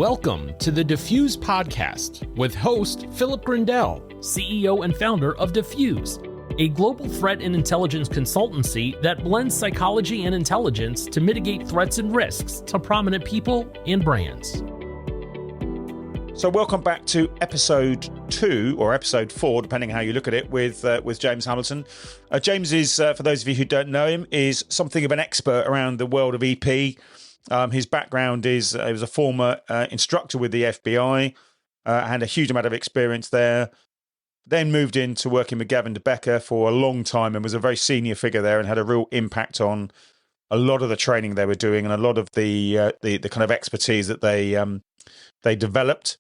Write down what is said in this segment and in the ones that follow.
Welcome to the Diffuse Podcast with host Philip Grindell, CEO and founder of Diffuse, a global threat and intelligence consultancy that blends psychology and intelligence to mitigate threats and risks to prominent people and brands. So welcome back to episode 2 or episode 4, depending how you look at it, with James Hamilton. James is, for those of you who don't know him, is something of an expert around the world of EP. His background is he was a former instructor with the FBI, had a huge amount of experience there. Then moved into working with Gavin DeBecker for a long time and was a very senior figure there and had a real impact on a lot of the training they were doing and a lot of the kind of expertise that they developed.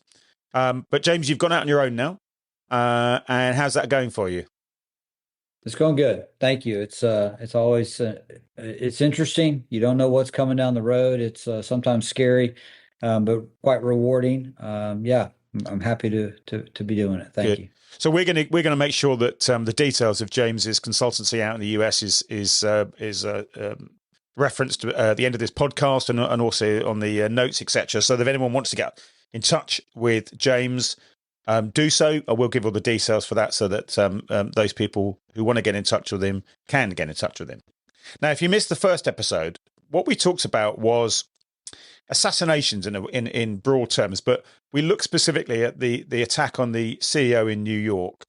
But James, you've gone out on your own now, and how's that going for you? It's going good. Thank you. It's always it's interesting. You don't know what's coming down the road. It's sometimes scary, but quite rewarding. Yeah, I'm happy to be doing it. Thank you. So we're gonna make sure that the details of James's consultancy out in the US is referenced at the end of this podcast and also on the notes, etc. So that if anyone wants to get in touch with James, do so. I will give all the details for that so that those people who want to get in touch with him can get in touch with him. Now, if you missed the first episode, what we talked about was assassinations in broad terms, but we looked specifically at the attack on the CEO in New York,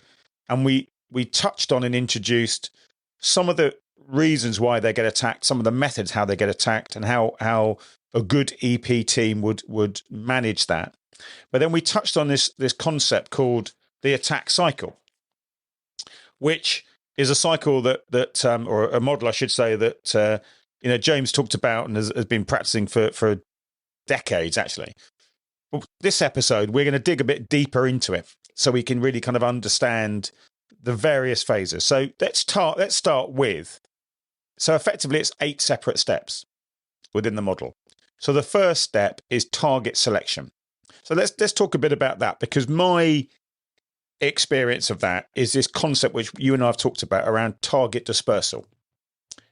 and we touched on and introduced some of the reasons why they get attacked, some of the methods how they get attacked, and how a good EP team would manage that. But then we touched on this concept called the attack cycle, which is a cycle that or a model, I should say, that James talked about and has been practicing for decades, actually. Well, this episode, we're going to dig a bit deeper into it so we can really kind of understand the various phases. So let's start with, so effectively it's 8 separate steps within the model. So the first step is target selection. So let's talk a bit about that, because my experience of that is this concept which you and I have talked about around target dispersal.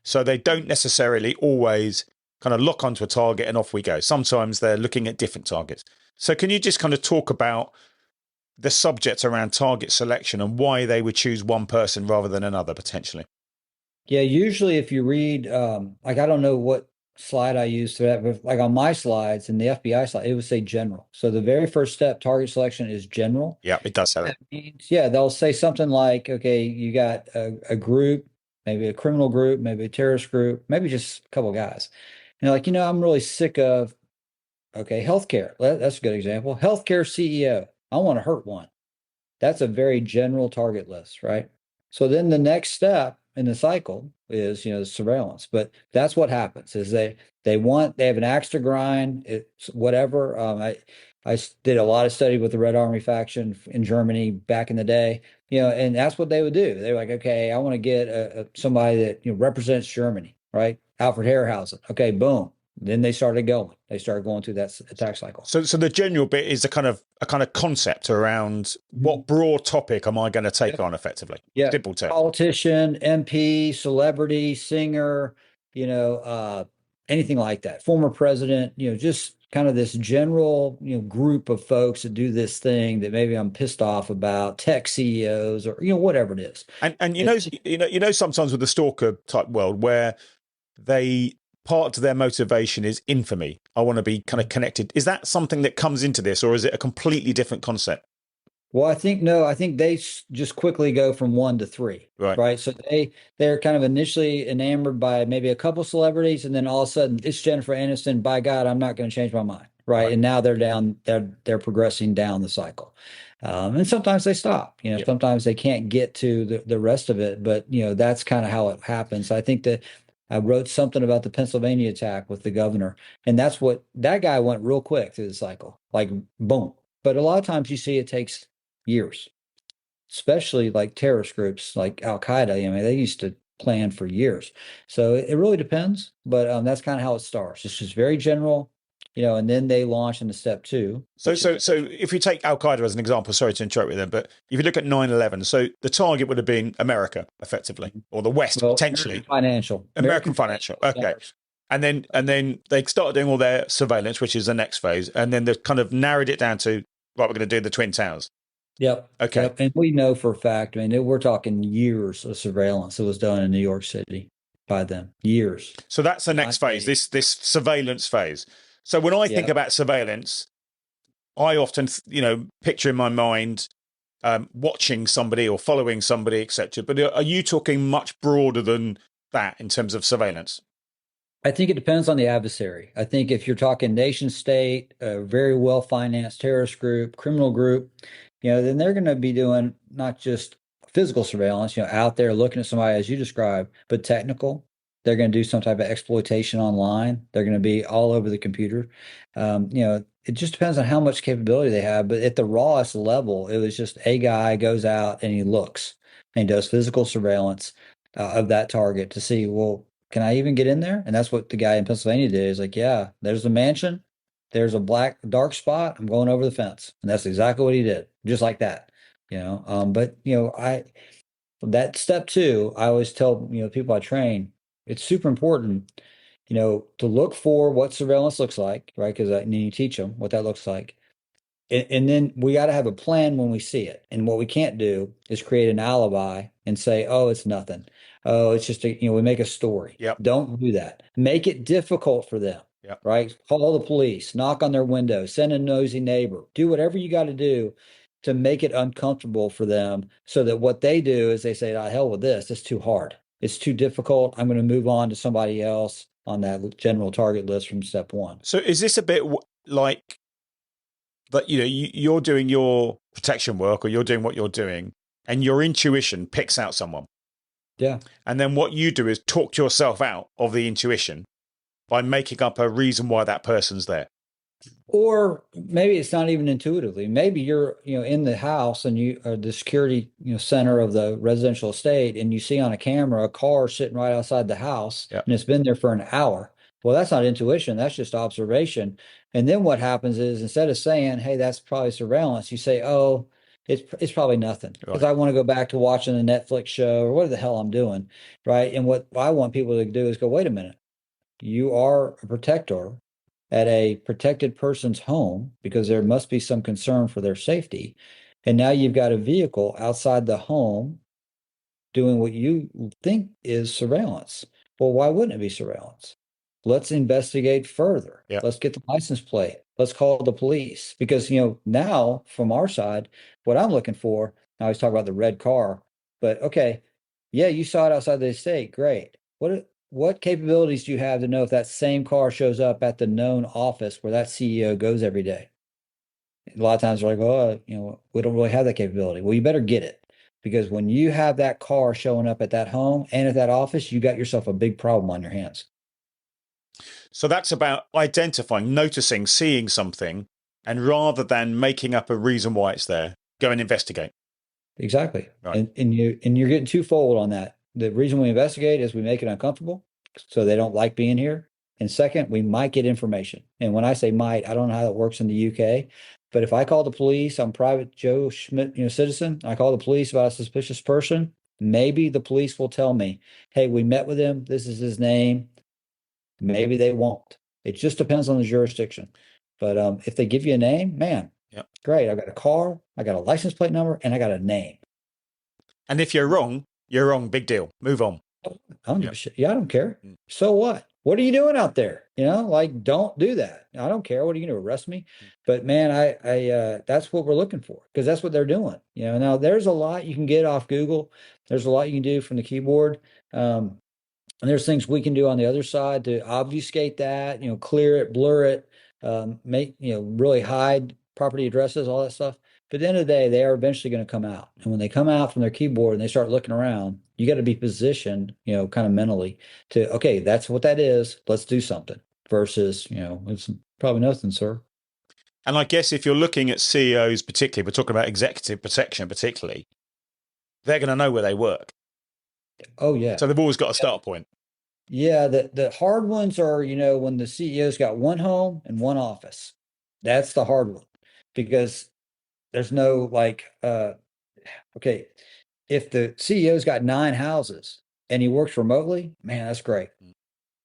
So they don't necessarily always kind of lock onto a target and off we go. Sometimes they're looking at different targets. So can you just kind of talk about the subject around target selection and why they would choose one person rather than another potentially? Yeah, usually if you read, I don't know what slide I use for that, but like on my slides and the FBI slide, it would say general. So the very first step, target selection, is general. Yeah, it does say that. Means, they'll say something like, okay, you got a group, maybe a criminal group, maybe a terrorist group, maybe just a couple of guys. And they're like, I'm really sick of, healthcare. That's a good example. Healthcare CEO. I want to hurt one. That's a very general target list, right? So then the next step in the cycle is, surveillance. But that's what happens is they have an axe to grind. It's whatever. I did a lot of study with the Red Army faction in Germany back in the day, and that's what they would do. They're like, okay, I want to get somebody that represents Germany, right? Alfred Herrhausen. Okay, boom. Then they started going. They started going through that attack cycle. So the general bit is a kind of concept around what broad topic am I going to take on effectively? Yeah, simple term. Politician, MP, celebrity, singer, anything like that. Former president, just kind of this general, group of folks that do this thing that maybe I'm pissed off about, tech CEOs or whatever it is. And sometimes with the stalker type world where part of their motivation is infamy. I want to be kind of connected. Is that something that comes into this, or is it a completely different concept? Well, I think they just quickly go from 1 to 3, right? So they're kind of initially enamored by maybe a couple celebrities, and then all of a sudden it's Jennifer Aniston. By God, I'm not going to change my mind, right? And now they're progressing down the cycle, and sometimes they stop. Sometimes they can't get to the rest of it, but that's kind of how it happens. I think that I wrote something about the Pennsylvania attack with the governor, and that's what that guy went real quick through the cycle, like boom. But a lot of times you see it takes years, especially like terrorist groups like Al Qaeda. They used to plan for years. So it really depends, but that's kind of how it starts. It's just very general, and then they launch into step 2. So if you take Al Qaeda as an example, sorry to interrupt with them, but if you look at 9/11, so the target would have been America, effectively, or the West, potentially. American financial. American financial. Okay. And then they started doing all their surveillance, which is the next phase. And then they've kind of narrowed it down to, right, we're going to do the Twin Towers. Yep. Okay. Yep. And we know for a fact, I mean, we're talking years of surveillance that was done in New York City by them. Years. So that's the next phase, this surveillance phase. So when I think about surveillance, I often, picture in my mind watching somebody or following somebody, etc. But are you talking much broader than that in terms of surveillance? I think it depends on the adversary. I think if you're talking nation state, a very well-financed terrorist group, criminal group, then they're going to be doing not just physical surveillance, out there looking at somebody as you described, but technical. They're going to do some type of exploitation online. They're going to be all over the computer. It just depends on how much capability they have. But at the rawest level, it was just a guy goes out and he looks and he does physical surveillance of that target to see, well, can I even get in there? And that's what the guy in Pennsylvania did. He's like, yeah, there's a mansion. There's a dark spot. I'm going over the fence. And that's exactly what he did. Just like that, that step two, I always tell, people I train, it's super important, to look for what surveillance looks like, right? Because you teach them what that looks like. And then we got to have a plan when we see it. And what we can't do is create an alibi and say, oh, it's nothing. Oh, it's just, we make a story. Yep. Don't do that. Make it difficult for them, yep. right? Call the police, knock on their window, send a nosy neighbor, do whatever you got to do to make it uncomfortable for them so that what they do is they say, oh, hell with this. It's too hard. It's too difficult. I'm going to move on to somebody else on that general target list from step one. So is this a bit like that, you're doing your protection work or you're doing what you're doing and your intuition picks out someone? Yeah. And then what you do is talk yourself out of the intuition by making up a reason why that person's there. Or maybe it's not even intuitively. Maybe you're, in the house and you are the security, center of the residential estate, and you see on a camera a car sitting right outside the house, yep. and it's been there for an hour. Well, that's not intuition. That's just observation. And then what happens is instead of saying, hey, that's probably surveillance, you say, oh, it's probably nothing because I want to go back to watching a Netflix show or what the hell I'm doing. Right. And what I want people to do is go, wait a minute. You are a protector at a protected person's home because there must be some concern for their safety. And now you've got a vehicle outside the home doing what you think is surveillance. Well, why wouldn't it be surveillance? Let's investigate further. Yep. Let's get the license plate. Let's call the police because, now from our side, what I'm looking for, I always talk about the red car, but okay, yeah, you saw it outside the estate. Great. What capabilities do you have to know if that same car shows up at the known office where that CEO goes every day? A lot of times they're like, oh, we don't really have that capability. Well, you better get it because when you have that car showing up at that home and at that office, you got yourself a big problem on your hands. So that's about identifying, noticing, seeing something, and rather than making up a reason why it's there, go and investigate. Exactly. Right. And you're getting twofold on that. The reason we investigate is we make it uncomfortable, so they don't like being here. And second, we might get information. And when I say might, I don't know how that works in the UK, but if I call the police, I'm private Joe Schmidt, citizen, I call the police about a suspicious person, maybe the police will tell me, hey, we met with him. This is his name. Maybe they won't. It just depends on the jurisdiction. But if they give you a name, man, yep. Great. I got a car, I got a license plate number, and I got a name. And if you're wrong, big deal. Move on. I don't give a shit. Yeah, I don't care. So what? What are you doing out there? Don't do that. I don't care. What are you going to arrest me? But man, I that's what we're looking for because that's what they're doing. Now there's a lot you can get off Google. There's a lot you can do from the keyboard. And there's things we can do on the other side to obfuscate that, clear it, blur it, make, really hide property addresses, all that stuff. But at the end of the day, they are eventually going to come out. And when they come out from their keyboard and they start looking around, you got to be positioned, kind of mentally to, okay, that's what that is. Let's do something versus, it's probably nothing, sir. And I guess if you're looking at CEOs particularly, we're talking about executive protection particularly, they're going to know where they work. Oh, yeah. So they've always got a start point. Yeah. The hard ones are, when the CEO's got one home and one office. That's the hard one because there's no okay, if the CEO's got 9 houses and he works remotely, man, that's great.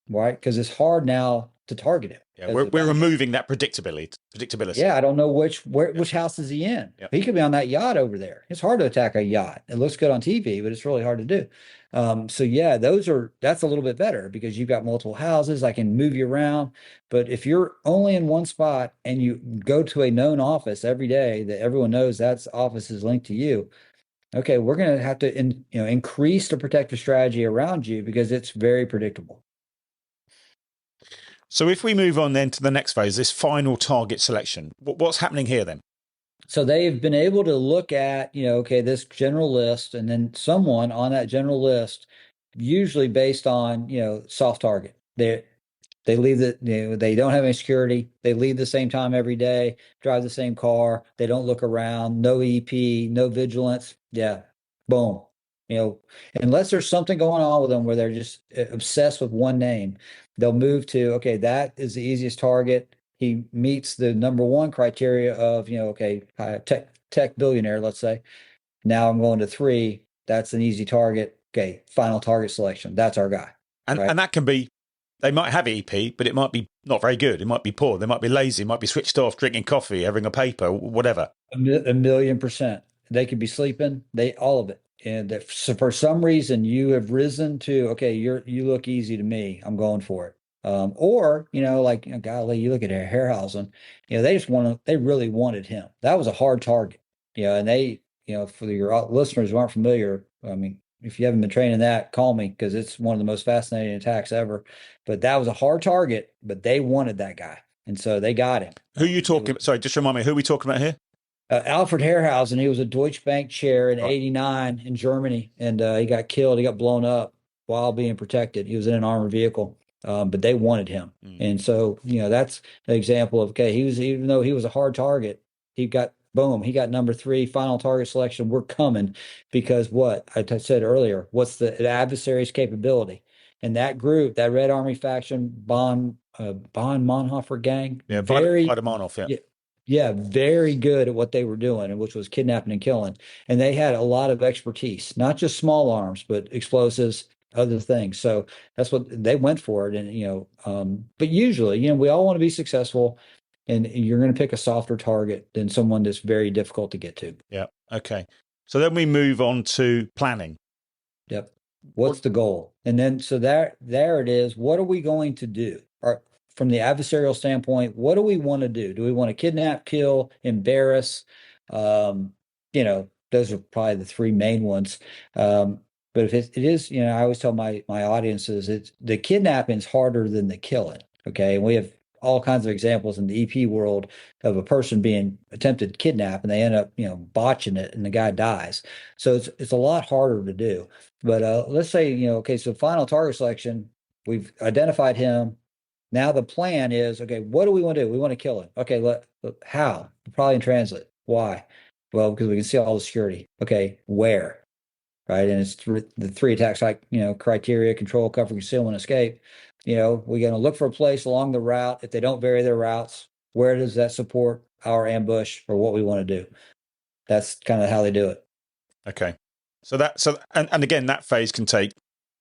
right? Because it's hard now to target him. Yeah, we're removing that predictability. Yeah, I don't know which house is he in. Yep. He could be on that yacht over there. It's hard to attack a yacht. It looks good on TV, but it's really hard to do. So yeah, that's a little bit better because you've got multiple houses. I can move you around. But if you're only in one spot and you go to a known office every day that everyone knows that office is linked to you, okay, we're going to have to increase the protective strategy around you because it's very predictable. So if we move on then to the next phase, this final target selection, what's happening here then? So they've been able to look at, okay, this general list, and then someone on that general list, usually based on, soft target. They leave they don't have any security. They leave the same time every day, drive the same car. They don't look around, no EP, no vigilance. Yeah, boom. Unless there's something going on with them where they're just obsessed with one name, they'll move to, okay, that is the easiest target. He meets the number one criteria of, okay, tech billionaire, let's say. Now I'm going to 3. That's an easy target. Okay, final target selection. That's our guy. And right? And that can be, they might have EP, but it might be not very good. It might be poor. They might be lazy. It might be switched off, drinking coffee, having a paper, whatever. A million percent. They could be sleeping. All of it. And so for some reason you have risen to, okay, you look easy to me. I'm going for it. Or, golly, you look at Harryhausen, they really wanted him. That was a hard target. And they, for your listeners who aren't familiar, I mean, if you haven't been training that, call me because it's one of the most fascinating attacks ever. But that was a hard target, but they wanted that guy. And so they got him. Who are you talking? Sorry, just remind me, who are we talking about here? Alfred Harryhausen. He was a Deutsche Bank chair in '89 in Germany, and he got killed. He got blown up while being protected. He was in an armored vehicle, but they wanted him. And so, that's an example of, okay, even though he was a hard target, he got number 3, final target selection. We're coming because what I said earlier, what's the adversary's capability? And that group, that Red Army faction, Bonn Monhofer gang, yeah, Monhof, yeah. Yeah, very good at what they were doing, which was kidnapping and killing. And they had a lot of expertise, not just small arms, but explosives, other things. So that's what they went for it. And, but usually, we all want to be successful, and you're going to pick a softer target than someone that's very difficult to get to. Yeah. Okay. So then we move on to planning. Yep. What's the goal? And then, so there it is. What are we going to do? From the adversarial standpoint, what do we want to do? Do we want to kidnap, kill, embarrass? Those are probably the 3 main ones. But if it is, I always tell my audiences, it's the kidnapping is harder than the killing. Okay. And we have all kinds of examples in the EP world of a person being attempted to kidnap and they end up, botching it and the guy dies. So it's a lot harder to do. But let's say, okay, so final target selection, we've identified him. Now the plan is, okay, what do we want to do? We want to kill him. Okay, how? Probably in transit. Why? Well, because we can see all the security. Okay, where? Right, and it's the 3 attacks, criteria: control, cover, concealment, escape. We're going to look for a place along the route. If they don't vary their routes, where does that support our ambush or what we want to do? That's kind of how they do it. Okay, and again, that phase can take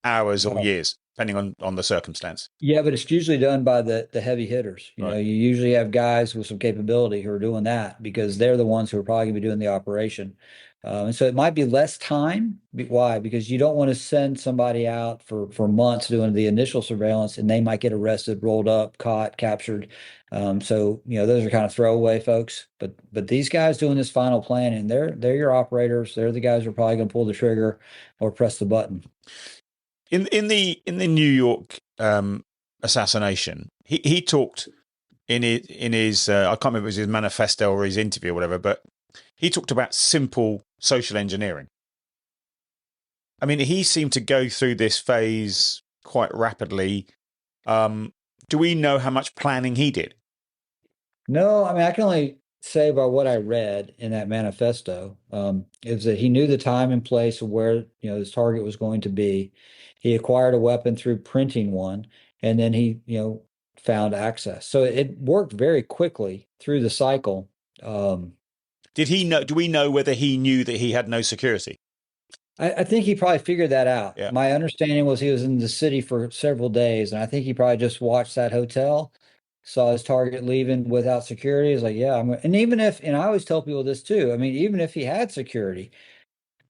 hours or years, depending on the circumstance. Yeah, but it's usually done by the heavy hitters. Right. You usually have guys with some capability who are doing that because they're the ones who are probably going to be doing the operation. And so it might be less time. Why? Because you don't want to send somebody out for months doing the initial surveillance, and they might get arrested, rolled up, caught, captured. So those are kind of throwaway folks. But these guys doing this final planning, they're your operators. They're the guys who are probably going to pull the trigger or press the button. In the New York assassination, he talked in his I can't remember if it was his manifesto or his interview or whatever, but he talked about simple social engineering. I mean, he seemed to go through this phase quite rapidly. Do we know how much planning he did? No, I mean, I can only say by what I read in that manifesto, is that he knew the time and place of where his target was going to be. He acquired a weapon through printing one, and then he found access. So it worked very quickly through the cycle. Did he know? Do we know whether he knew that he had no security? I think he probably figured that out. Yeah. My understanding was he was in the city for several days, and I think he probably just watched that hotel, saw his target leaving without security. He's like, yeah, and even if, and I always tell people this too. I mean, even if he had security,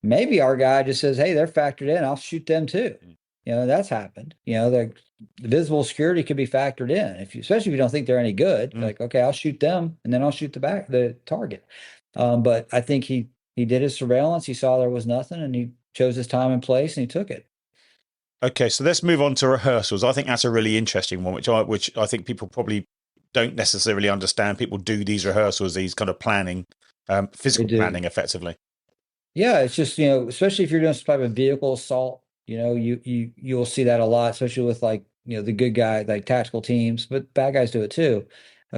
maybe our guy just says, hey, they're factored in. I'll shoot them too. That's happened. The visible security could be factored in especially if you don't think they're any good. Like, okay, I'll shoot them and then I'll shoot the target. But I think he did his surveillance. He saw there was nothing and he chose his time and place and he took it. Okay, so let's move on to rehearsals. I think that's a really interesting one, which I think people probably don't necessarily understand. People do these rehearsals, these kind of planning, physical planning, effectively. Yeah, it's just especially if you're doing some type of vehicle assault, you'll see that a lot, especially with like the good guy, like tactical teams, but bad guys do it too.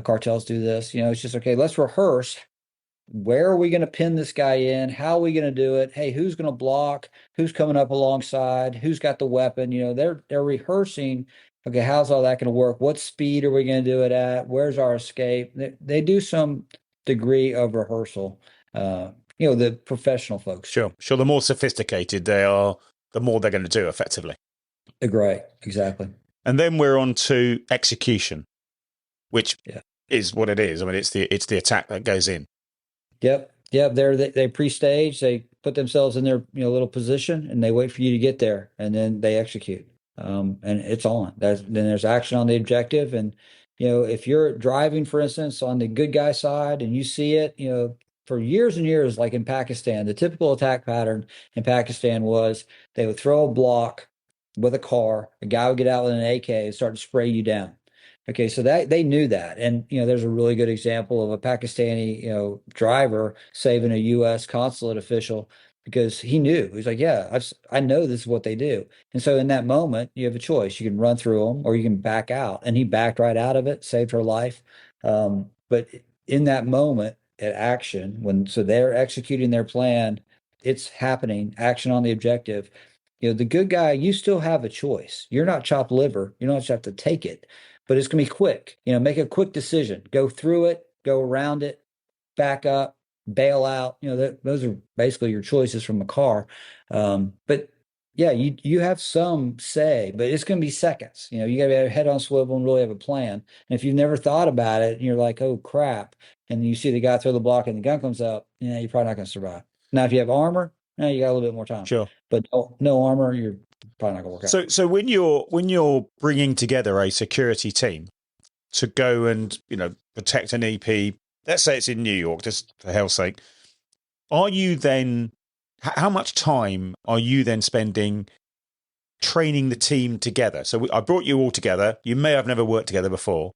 Cartels do this. It's just okay. Let's rehearse. Where are we going to pin this guy in? How are we going to do it? Hey, who's going to block? Who's coming up alongside? Who's got the weapon? They're rehearsing. Okay, how's all that going to work? What speed are we going to do it at? Where's our escape? They do some degree of rehearsal. The professional folks. Sure. The more sophisticated they are, the more they're going to do effectively. Right, exactly. And then we're on to execution, which is what it is. I mean, it's the attack that goes in. Yep. They pre-stage. They put themselves in their little position, and they wait for you to get there, and then they execute. And it's on. Then there's action on the objective, and if you're driving, for instance, on the good guy side, and you see it, for years and years, like in Pakistan, the typical attack pattern in Pakistan was they would throw a block with a car, a guy would get out with an AK and start to spray you down. Okay, so that they knew that. And there's a really good example of a Pakistani, driver saving a US consulate official because he knew. He's like, yeah, I know this is what they do. And so in that moment, you have a choice. You can run through them or you can back out. And he backed right out of it, saved her life. But in that moment, at action so they're executing their plan, it's happening, action on the objective. The good guy, you still have a choice. You're not chopped liver. You don't just have to take it, but it's going to be quick. Make a quick decision, go through it, go around it, back up, bail out. Those are basically your choices from the car. But yeah, you have some say, but it's going to be seconds. You got to have your head on swivel and really have a plan. And if you've never thought about it and you're like, oh crap, and you see the guy throw the block and the gun comes up, you're probably not going to survive. Now, if you have armor, you got a little bit more time. Sure. But no armor, you're probably not going to work out. So when you're bringing together a security team to go and protect an EP, let's say it's in New York, just for hell's sake, are you then? How much time are you then spending training the team together? So I brought you all together. You may have never worked together before.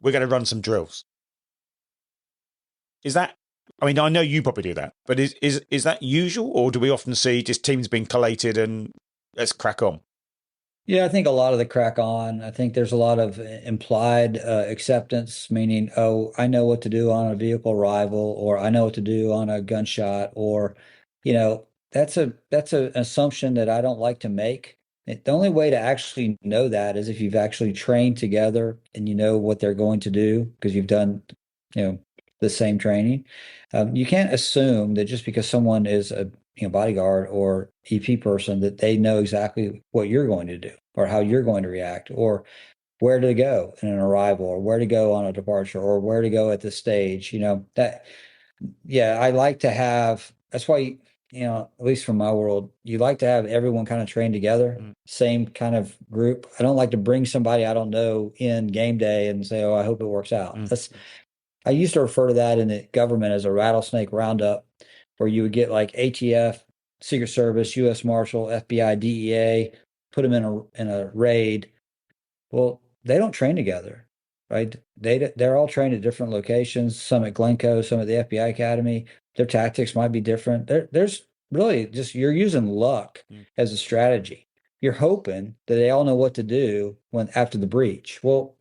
We're going to run some drills. Is that? I mean, I know you probably do that, but is that usual, or do we often see just teams being collated and let's crack on? Yeah, I think a lot of the crack on. I think there's a lot of implied acceptance, meaning, oh, I know what to do on a vehicle arrival, or I know what to do on a gunshot, or, that's an assumption that I don't like to make. The only way to actually know that is if you've actually trained together and you know what they're going to do because you've done, the same training. You can't assume that just because someone is a bodyguard or EP person that they know exactly what you're going to do or how you're going to react or where to go in an arrival or where to go on a departure or where to go at the stage. I like to have, that's why, at least from my world, you like to have everyone kind of trained together, same kind of group. I don't like to bring somebody I don't know in game day and say, oh, I hope it works out. I used to refer to that in the government as a rattlesnake roundup, where you would get like ATF, Secret Service, U.S. Marshal, FBI, DEA, put them in a raid. Well, they don't train together, right? They're all trained at different locations. Some at Glencoe, some at the FBI Academy. Their tactics might be different. There's really just you're using luck as a strategy. You're hoping that they all know what to do after the breach. Well,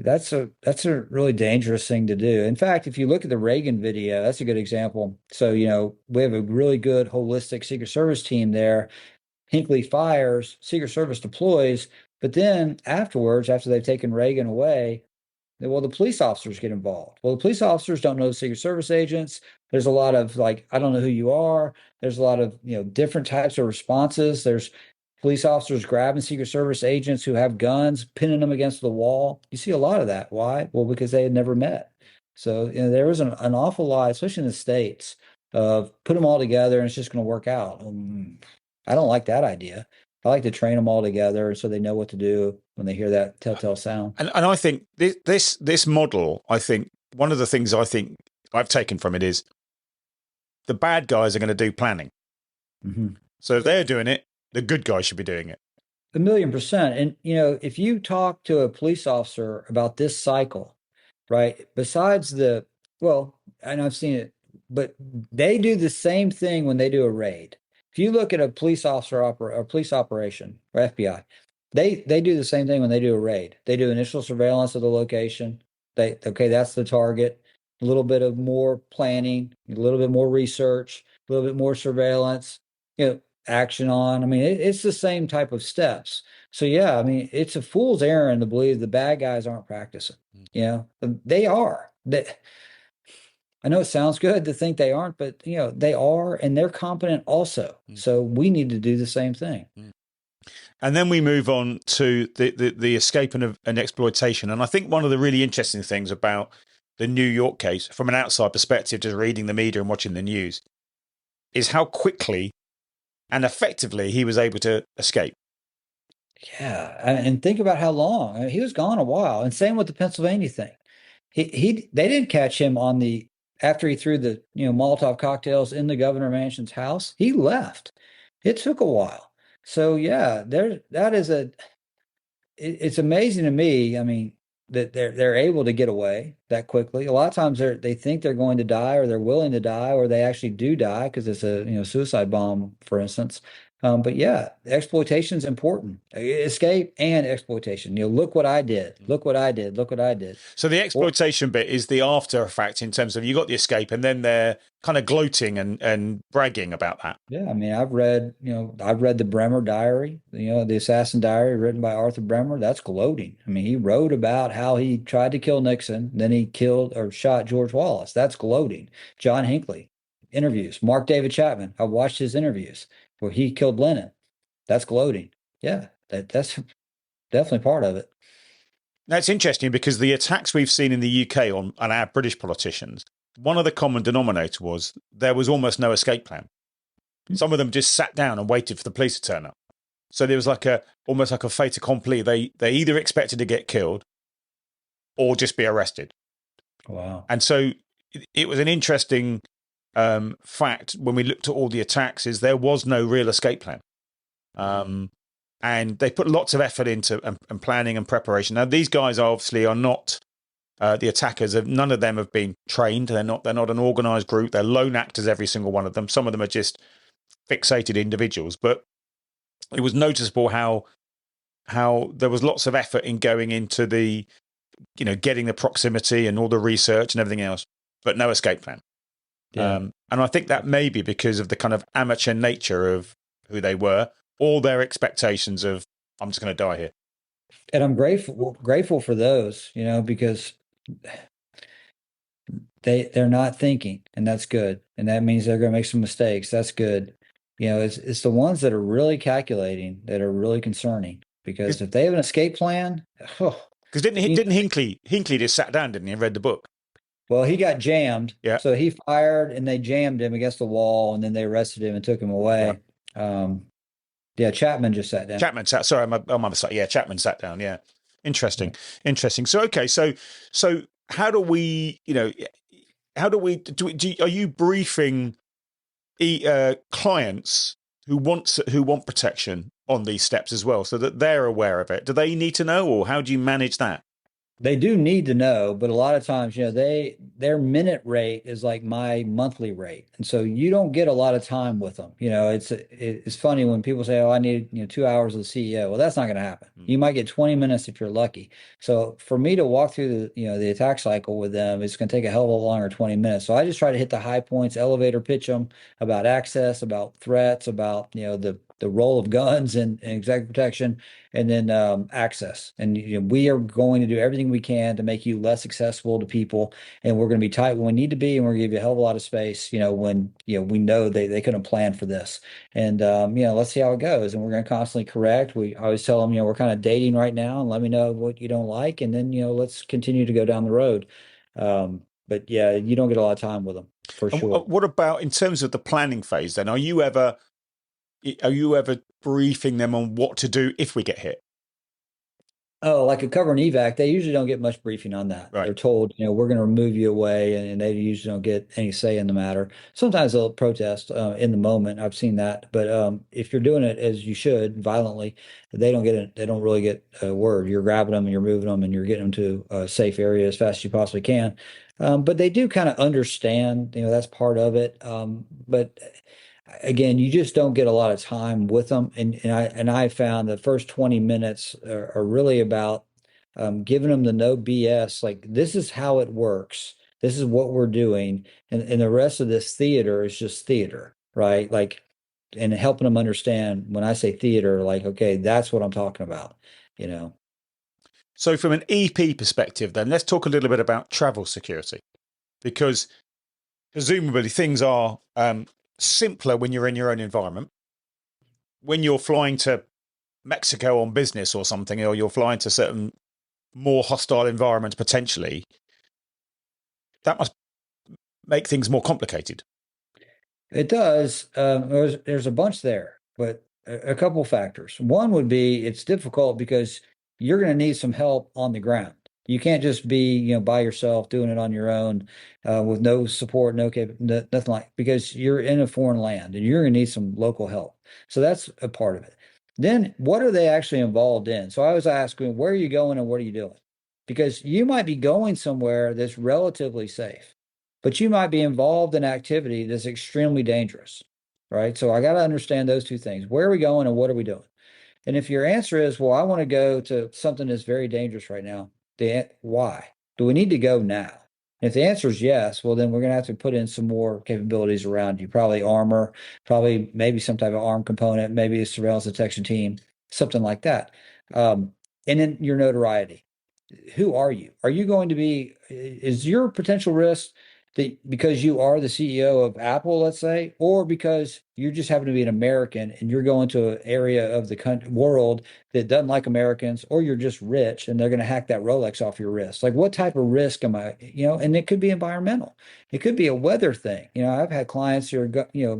that's a really dangerous thing to do. In fact, if you look at the Reagan video, that's a good example. So, we have a really good holistic Secret Service team there. Hinckley fires, Secret Service deploys, but then afterwards, after they've taken Reagan away, Well, the police officers get involved. Well, the police officers don't know the Secret Service agents. There's a lot of like, I don't know who you are. There's a lot of, different types of responses. There's police officers grabbing Secret Service agents who have guns, pinning them against the wall. You see a lot of that. Why? Well, because they had never met. So, there was an awful lot, especially in the States, of put them all together and it's just going to work out. I don't like that idea. I like to train them all together so they know what to do when they hear that telltale sound. And I think this model, I think one of the things I think I've taken from it is the bad guys are going to do planning. Mm-hmm. So if they're doing it, the good guys should be doing it. 1,000,000%. And, if you talk to a police officer about this cycle, right, besides and I've seen it, but they do the same thing when they do a raid. If you look at a police officer or police operation or FBI, they do the same thing when they do a raid. They do initial surveillance of the location. That's the target. A little bit of more planning, a little bit more research, a little bit more surveillance, action on. I mean, it's the same type of steps. So yeah, I mean, it's a fool's errand to believe the bad guys aren't practicing. They are. I know it sounds good to think they aren't, but they are, and they're competent also. So we need to do the same thing. And then we move on to the escape and exploitation. And I think one of the really interesting things about the New York case, from an outside perspective, just reading the media and watching the news, is how quickly and effectively he was able to escape. Yeah, and think about how long. I mean, he was gone a while. And same with the Pennsylvania thing. They didn't catch him after he threw the Molotov cocktails in the Governor Manchin's house. He left. It took a while. So yeah, it's amazing to me. I mean, that they're able to get away that quickly. A lot of times they think they're going to die, or they're willing to die, or they actually do die because it's a suicide bomb, for instance. But yeah, exploitation is important. Escape and exploitation. Look what I did. Look what I did. Look what I did. So the exploitation bit is the after effect in terms of you got the escape, and then they're kind of gloating and bragging about that. Yeah, I mean, I've read the Bremer diary, the assassin diary written by Arthur Bremer. That's gloating. I mean, he wrote about how he tried to kill Nixon, then he killed or shot George Wallace. That's gloating. John Hinckley interviews. Mark David Chapman. I watched his interviews where he killed Lenin. That's gloating. Yeah, that's definitely part of it. That's interesting because the attacks we've seen in the UK on our British politicians, one of the common denominator was there was almost no escape plan. Some of them just sat down and waited for the police to turn up. So there was almost like a fait accompli. They either expected to get killed or just be arrested. Wow. And so it was an interesting fact when we looked at all the attacks is there was no real escape plan. And they put lots of effort into and planning and preparation. Now, these guys obviously are not the attackers. None of them have been trained. They're not an organized group. They're lone actors, every single one of them. Some of them are just fixated individuals. But it was noticeable how there was lots of effort in going into the, getting the proximity and all the research and everything else, but no escape plan. Yeah. And I think that may be because of the kind of amateur nature of who they were, all their expectations of, I'm just going to die here. And I'm grateful for those, because they're not thinking, and that's good. And that means they're going to make some mistakes. That's good. It's the ones that are really calculating that are really concerning, because if they have an escape plan, because didn't Hinckley just sat down, didn't he, and read the book? Well, he got jammed. Yeah. So he fired and they jammed him against the wall, and then they arrested him and took him away. Yeah. Chapman just sat down. Chapman sat down. Yeah. Interesting. So, okay. So how do we, are you briefing clients who want protection on these steps as well, so that they're aware of it? Do they need to know, or how do you manage that? They do need to know, but a lot of times, their minute rate is like my monthly rate, and so you don't get a lot of time with them. It's funny when people say, "Oh, I need 2 hours with the CEO." Well, that's not going to happen. You might get 20 minutes if you're lucky. So for me to walk through the attack cycle with them, it's going to take a hell of a longer 20 minutes. So I just try to hit the high points, elevator pitch them about access, about threats, about the the role of guns and executive protection, and then access. And we are going to do everything we can to make you less accessible to people, and we're going to be tight when we need to be, and we're going to give you a hell of a lot of space. When we know they couldn't plan for this, and let's see how it goes. And we're going to constantly correct. We always tell them, we're kind of dating right now, and let me know what you don't like, and then let's continue to go down the road. But yeah, you don't get a lot of time with them for sure. What about in terms of the planning phase then? Are you ever briefing them on what to do if we get hit? Oh, like a cover and evac, they usually don't get much briefing on that. Right. They're told, we're going to remove you away, and they usually don't get any say in the matter. Sometimes they'll protest in the moment. I've seen that, but if you're doing it as you should, violently, they don't get it. They don't really get a word. You're grabbing them and you're moving them and you're getting them to a safe area as fast as you possibly can. But they do kind of understand, that's part of it. But again, you just don't get a lot of time with them. And I found the first 20 minutes are really about giving them the no BS, like this is how it works. This is what we're doing. And the rest of this theater is just theater, right? Like, and helping them understand when I say theater, like, okay, that's what I'm talking about. So from an EP perspective, then let's talk a little bit about travel security, because presumably things are simpler when you're in your own environment. When you're flying to Mexico on business or something, or you're flying to certain more hostile environments potentially, that must make things more complicated. It does. There's a bunch there, but a couple factors. One would be it's difficult because you're going to need some help on the ground. You can't just be, by yourself doing it on your own with no support, nothing like, because you're in a foreign land and you're going to need some local help. So that's a part of it. Then what are they actually involved in? So I was asking, where are you going and what are you doing? Because you might be going somewhere that's relatively safe, but you might be involved in activity that's extremely dangerous, right? So I got to understand those two things. Where are we going and what are we doing? And if your answer is, well, I want to go to something that's very dangerous right now, why? Do we need to go now? And if the answer is yes, well, then we're going to have to put in some more capabilities around you, probably armor, probably maybe some type of arm component, maybe a surveillance detection team, something like that. And then your notoriety. Who are you? Are you going to be, is your potential risk that because you are the CEO of Apple, let's say, or because you just happen to be an American and you're going to an area of the world that doesn't like Americans, or you're just rich and they're going to hack that Rolex off your wrist? Like, what type of risk am I, and it could be environmental. It could be a weather thing. I've had clients who are,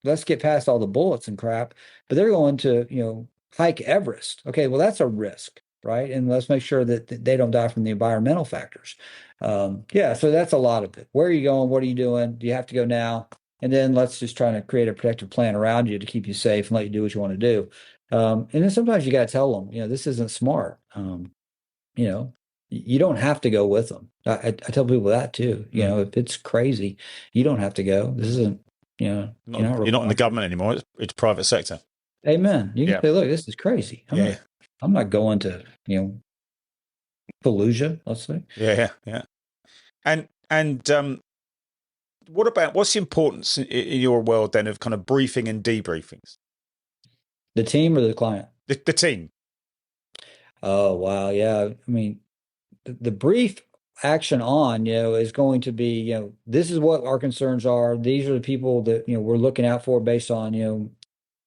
let's get past all the bullets and crap, but they're going to, hike Everest. Okay, well, that's a risk, right? And let's make sure that they don't die from the environmental factors. So that's a lot of it. Where are you going? What are you doing? Do you have to go now? And then let's just try to create a protective plan around you to keep you safe and let you do what you want to do. And then sometimes you got to tell them, this isn't smart. You don't have to go with them. I tell people that too. If it's crazy, you don't have to go. This isn't, you're not in the government anymore. It's private sector. Amen. You can say, look, this is crazy. I'm not going to, Fallujah, let's say. Yeah. And what's the importance in your world then of kind of briefing and debriefings? The team or the client? The team. Oh, wow. Yeah. I mean, the brief action on, is going to be, this is what our concerns are. These are the people that, we're looking out for based on,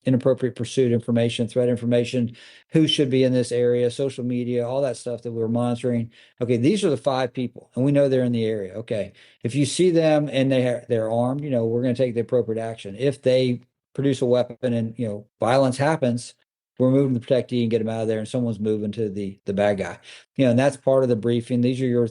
inappropriate pursuit information, threat information, who should be in this area, social media, all that stuff that we're monitoring. Okay, these are the 5 people, and we know they're in the area. Okay, if you see them and they're armed, we're going to take the appropriate action. If they produce a weapon and violence happens, we're moving to protect you and get them out of there, and someone's moving to the bad guy. And that's part of the briefing. These are your,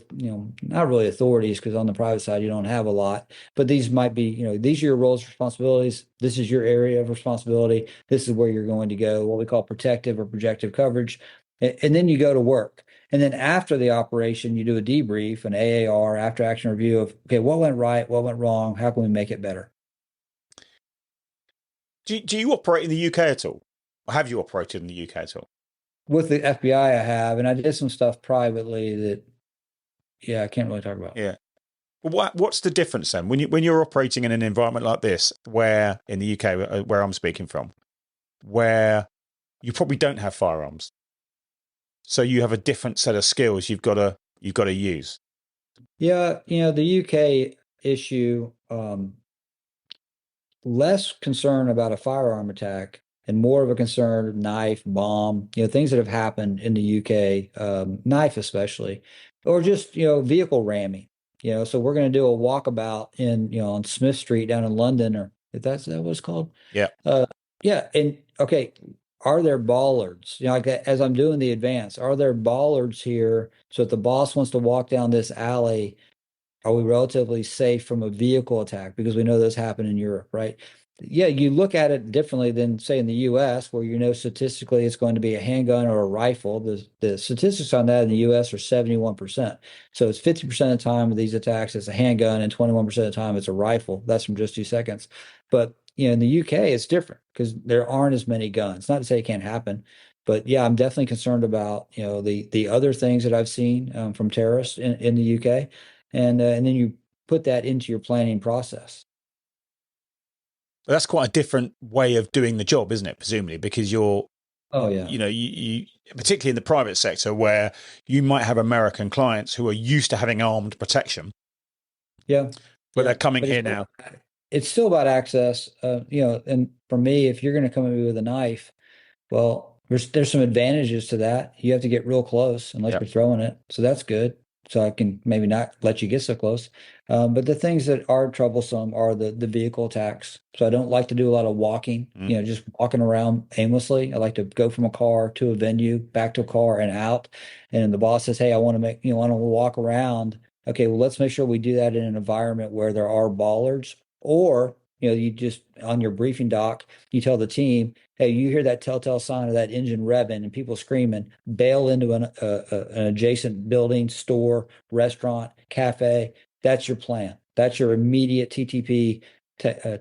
not really authorities, because on the private side you don't have a lot, but these might be, these are your roles, responsibilities. This is your area of responsibility. This is where you're going to go, what we call protective or projective coverage. And then you go to work. And then after the operation, you do a debrief, an AAR, after action review of, okay, what went right, what went wrong, how can we make it better? Do you operate in the UK at all? Or have you operated in the UK at all? With the FBI, I have, and I did some stuff privately that, I can't really talk about. Yeah. Well, what's the difference then when you're operating in an environment like this, where in the UK, where I'm speaking from, where you probably don't have firearms. So you have a different set of skills you've got to use. Yeah, the UK issue, less concern about a firearm attack and more of a concern knife, bomb, things that have happened in the UK, knife especially, or just, vehicle ramming. So we're going to do a walkabout on Smith Street down in London, or if that what it's called. Yeah. Yeah. And okay, are there bollards? Like as I'm doing the advance, are there bollards here? So if the boss wants to walk down this alley, are we relatively safe from a vehicle attack? Because we know those happen in Europe, right? Yeah, you look at it differently than, say, in the US, where statistically it's going to be a handgun or a rifle. The statistics on that in the US are 71%. So it's 50% of the time of these attacks, it's a handgun, and 21% of the time it's a rifle. That's from just 2 seconds. But in the UK, it's different because there aren't as many guns. Not to say it can't happen, but yeah, I'm definitely concerned about the other things that I've seen from terrorists in the UK. And then you put that into your planning process. That's quite a different way of doing the job, isn't it? Presumably, because you're, oh yeah, you particularly in the private sector where you might have American clients who are used to having armed protection. Yeah, but they're coming here now. It's still about access, And for me, if you're going to come at me with a knife, well, there's some advantages to that. You have to get real close unless you're throwing it, so that's good. So I can maybe not let you get so close. But the things that are troublesome are the vehicle attacks. So I don't like to do a lot of walking, just walking around aimlessly. I like to go from a car to a venue, back to a car and out. And the boss says, hey, I want to walk around. Okay, well, let's make sure we do that in an environment where there are bollards, or you just on your briefing doc, you tell the team, hey, you hear that telltale sign of that engine revving and people screaming, bail into an adjacent building, store, restaurant, cafe. That's your plan. That's your immediate TTP,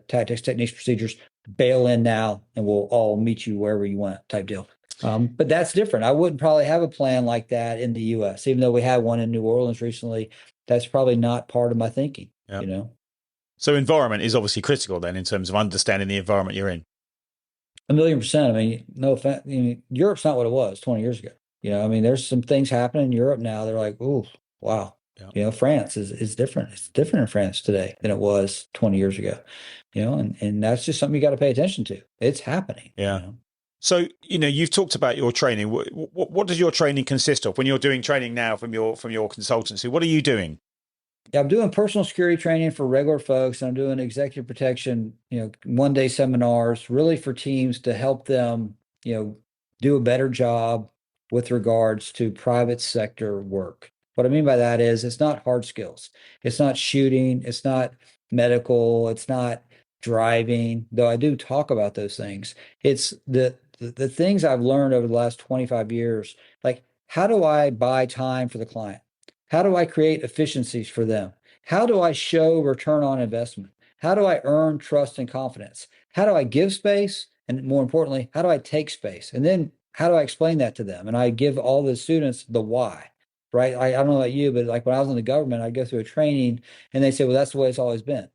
tactics, techniques, procedures. Bail in now, and we'll all meet you wherever you want, type deal. But that's different. I wouldn't probably have a plan like that in the U.S., even though we had one in New Orleans recently. That's probably not part of my thinking, So environment is obviously critical then in terms of understanding the environment you're in. 1,000,000%. I mean, no offense. Europe's not what it was 20 years ago. There's some things happening in Europe now. They're like, ooh, wow. Yeah. France is different. It's different in France today than it was 20 years ago. And that's just something you got to pay attention to. It's happening. Yeah. So, you've talked about your training. What does your training consist of when you're doing training now from your consultancy? What are you doing? Yeah, I'm doing personal security training for regular folks. And I'm doing executive protection, 1-day seminars, really for teams to help them, do a better job with regards to private sector work. What I mean by that is it's not hard skills. It's not shooting. It's not medical. It's not driving, though I do talk about those things. It's the things I've learned over the last 25 years, like how do I buy time for the client? How do I create efficiencies for them? How do I show return on investment? How do I earn trust and confidence? How do I give space? And more importantly, how do I take space? And then how do I explain that to them? And I give all the students the why, right? I don't know about you, but like when I was in the government, I'd go through a training and they say, well, that's the way it's always been.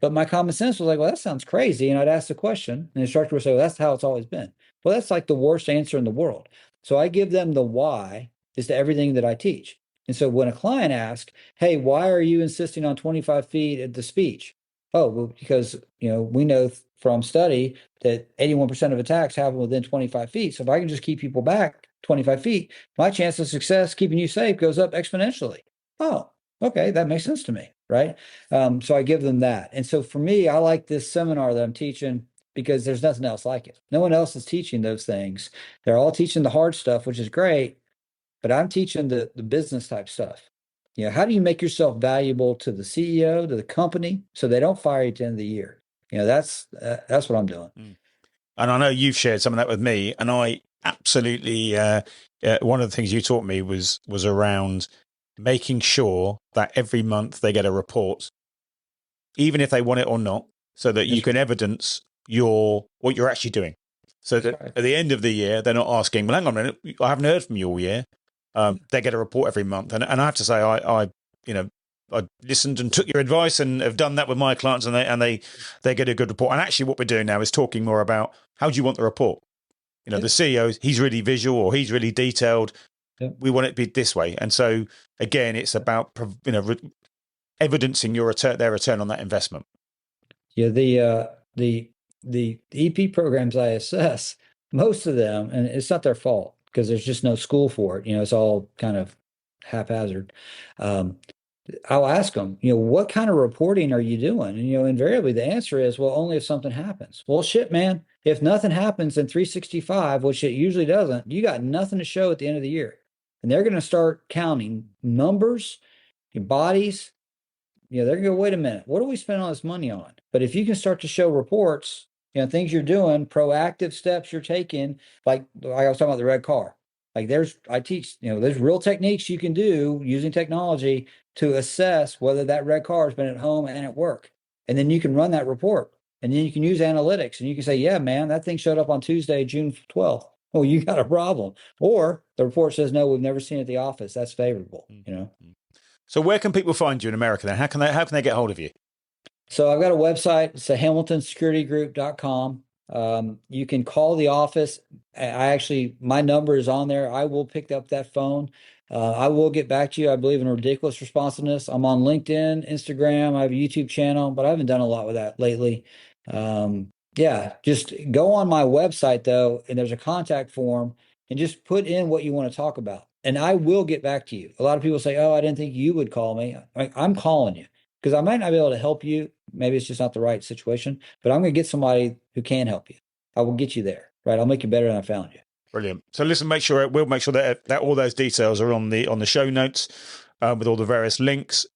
But my common sense was like, well, that sounds crazy. And I'd ask the question, and the instructor would say, well, that's how it's always been. Well, that's like the worst answer in the world. So I give them the why is to everything that I teach. And so when a client asks, hey, why are you insisting on 25 feet at the speech? Oh, well, because, we know from study that 81% of attacks happen within 25 feet. So if I can just keep people back 25 feet, my chance of success keeping you safe goes up exponentially. Oh, okay, that makes sense to me, right? So I give them that. And so for me, I like this seminar that I'm teaching because there's nothing else like it. No one else is teaching those things. They're all teaching the hard stuff, which is great. But I'm teaching the business type stuff. How do you make yourself valuable to the CEO, to the company, so they don't fire you at the end of the year? That's what I'm doing. And I know you've shared some of that with me, and I absolutely one of the things you taught me was around making sure that every month they get a report, even if they want it or not, so that you can evidence what you're actually doing. So that at the end of the year, they're not asking, well, hang on a minute, I haven't heard from you all year. They get a report every month. And I have to say, I I listened and took your advice and have done that with my clients, and they get a good report. And actually what we're doing now is talking more about how do you want the report? The CEO, he's really visual or he's really detailed. Yeah. We want it to be this way. And so again, it's about, evidencing their return on that investment. Yeah. The EP programs I assess, most of them, and it's not their fault because there's just no school for it. It's all kind of haphazard. I'll ask them, what kind of reporting are you doing? And, invariably the answer is, well, only if something happens. Well, shit, man, if nothing happens in 365, which it usually doesn't, you got nothing to show at the end of the year. And they're going to start counting numbers, bodies. They're going to go, wait a minute, what do we spend all this money on? But if you can start to show reports, things you're doing, proactive steps you're taking, like I was talking about the red car. Like I teach, there's real techniques you can do using technology to assess whether that red car has been at home and at work. And then you can run that report. And then you can use analytics and you can say, yeah, man, that thing showed up on Tuesday, June 12th. Oh, you got a problem. Or the report says, no, we've never seen it at the office. That's favorable, So where can people find you in America then? How can they get hold of you? So I've got a website. It's hamiltonsecurity.group.com. You can call the office. My number is on there. I will pick up that phone. I will get back to you. I believe in ridiculous responsiveness. I'm on LinkedIn, Instagram. I have a YouTube channel, but I haven't done a lot with that lately. Just go on my website though, and there's a contact form, and just put in what you want to talk about. And I will get back to you. A lot of people say, oh, I didn't think you would call me. I'm calling you because I might not be able to help you. Maybe it's just not the right situation, but I'm going to get somebody who can help you. I will get you there, right? I'll make you better than I found you. Brilliant. So listen, we'll make sure that all those details are on the show notes with all the various links.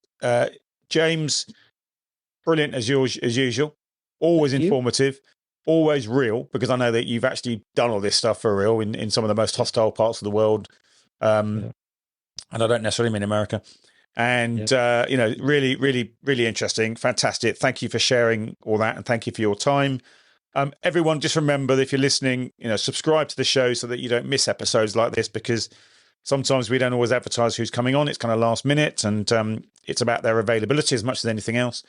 James, brilliant as usual. Always informative, always real, because I know that you've actually done all this stuff for real in some of the most hostile parts of the world. And I don't necessarily mean America. And, really, really, really interesting. Fantastic. Thank you for sharing all that. And thank you for your time. Everyone, just remember that if you're listening, subscribe to the show so that you don't miss episodes like this, because sometimes we don't always advertise who's coming on. It's kind of last minute, and it's about their availability as much as anything else.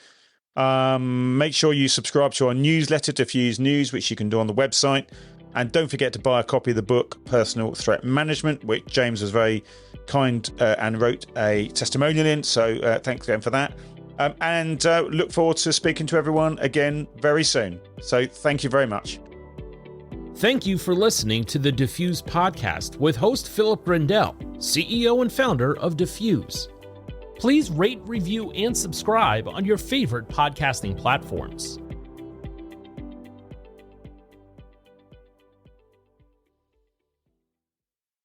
Make sure you subscribe to our newsletter, Diffuse News, which you can do on the website. And don't forget to buy a copy of the book, Personal Threat Management, which James was very kind and wrote a testimonial in. So thanks again for that. And look forward to speaking to everyone again very soon. So thank you very much. Thank you for listening to the Diffuse podcast with host Philip Grindell, CEO and founder of Diffuse. Please rate, review, and subscribe on your favorite podcasting platforms.